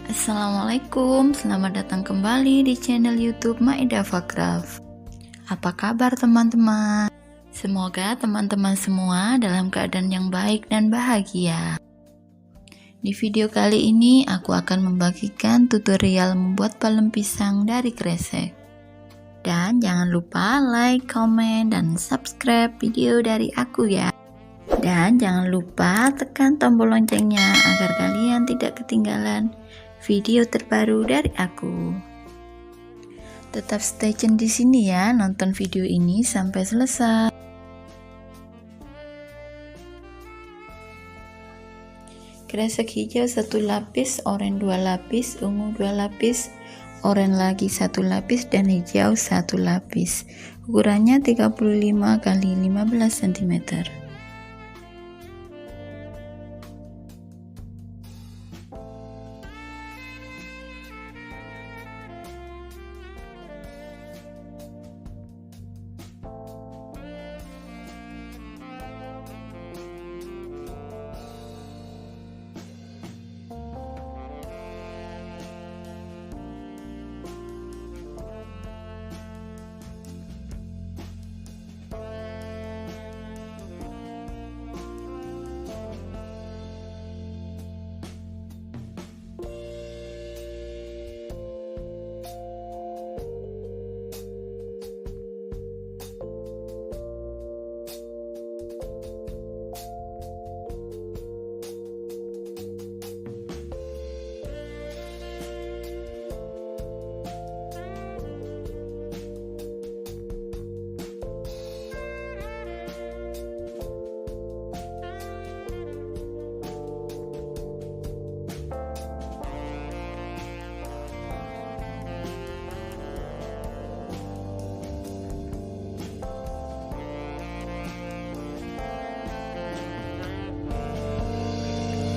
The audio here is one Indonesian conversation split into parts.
Assalamualaikum, selamat datang kembali di channel YouTube Maida Fakraf. Apa kabar teman-teman? Semoga teman-teman semua dalam keadaan yang baik dan bahagia. Di video kali ini aku akan membagikan tutorial membuat palem pisang dari kresek. Dan jangan lupa like, komen, dan subscribe video dari aku ya. Dan jangan lupa tekan tombol loncengnya agar kalian tidak ketinggalan video terbaru dari aku. Tetap stay tune di sini ya, nonton video ini sampai selesai. Kresek hijau 1 lapis, oranye 2 lapis, ungu 2 lapis, oranye lagi 1 lapis, dan hijau 1 lapis. Ukurannya 35 x 15 cm.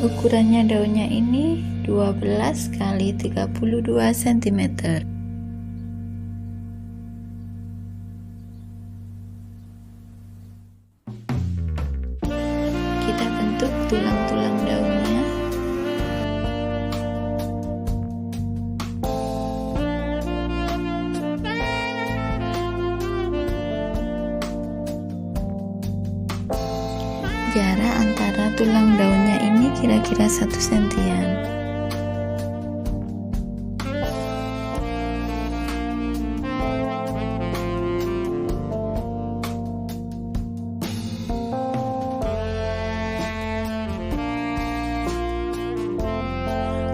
Ukurannya daunnya ini 12 x 32 cm. Kita bentuk tulang-tulang daunnya. Jarak antara tulang daunnya ini kira-kira 1 sentian.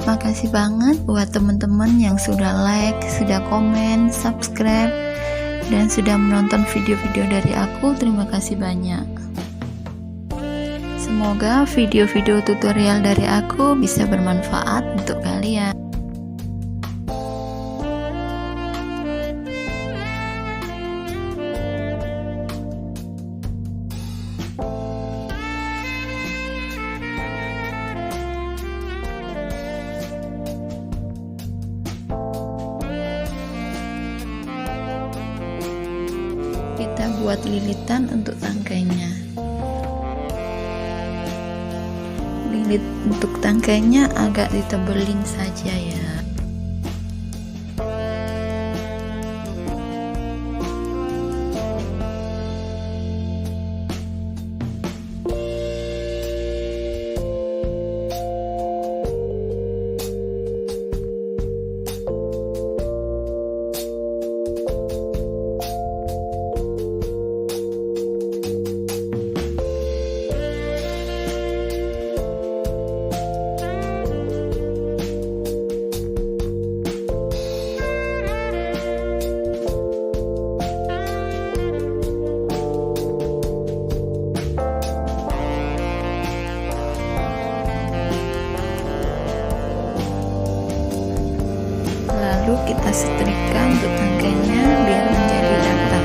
Makasih banget buat teman-teman yang sudah like, sudah komen, subscribe, dan sudah menonton video-video dari aku. Terima kasih banyak. Semoga video-video tutorial dari aku bisa bermanfaat untuk kalian. Kita buat lilitan untuk tangkainya. Lilit untuk tangkainya agak ditebelin saja ya. Lalu kita setrika untuk tangkainya biar menjadi rata.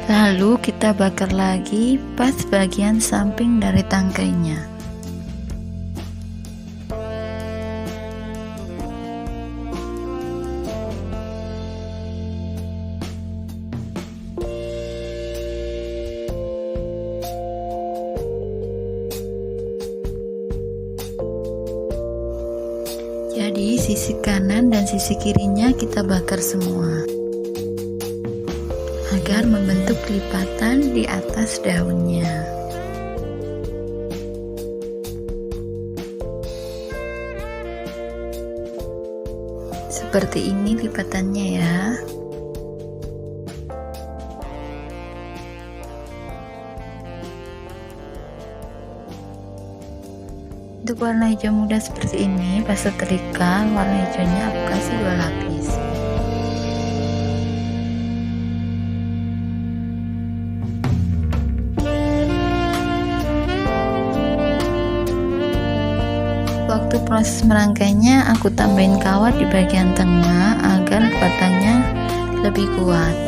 Lalu kita bakar lagi pas bagian samping dari tangkainya. Jadi sisi kanan dan sisi kirinya kita bakar semua agar membentuk lipatan di atas daunnya. Seperti ini lipatannya ya. Untuk warna hijau muda seperti ini, pas setrika warna hijaunya aku kasih 2 lapis. Waktu proses merangkainya, aku tambahin kawat di bagian tengah agar lipatannya lebih kuat.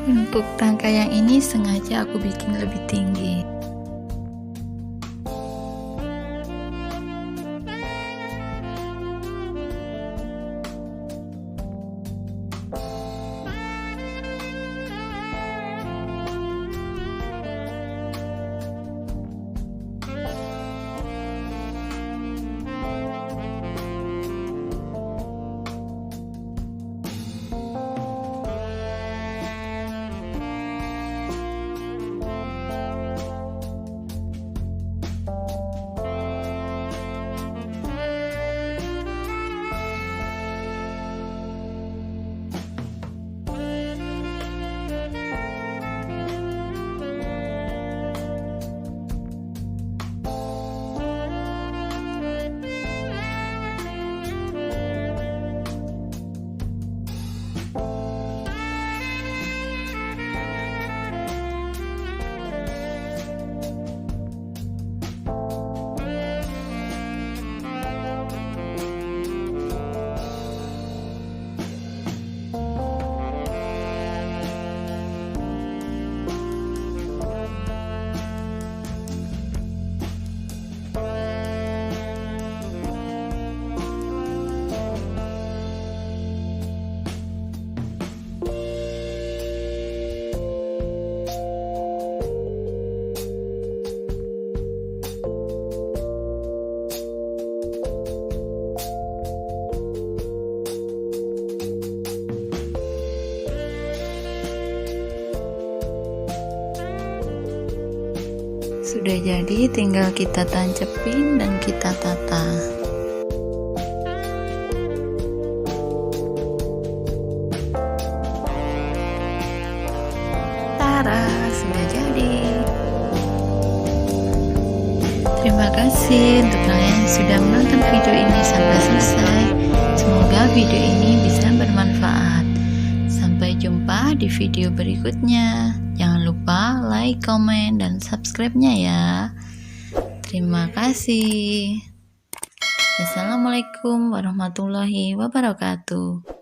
Untuk tangkai yang ini sengaja aku bikin lebih tinggi. Sudah jadi, tinggal kita tancepin dan kita tata. Tara, sudah jadi. Terima kasih untuk kalian yang sudah menonton video ini sampai selesai. Semoga video ini bisa bermanfaat. Sampai jumpa di video berikutnya. Jangan lupa like, komen, dan subscribe-nya ya. Terima kasih. Assalamualaikum warahmatullahi wabarakatuh.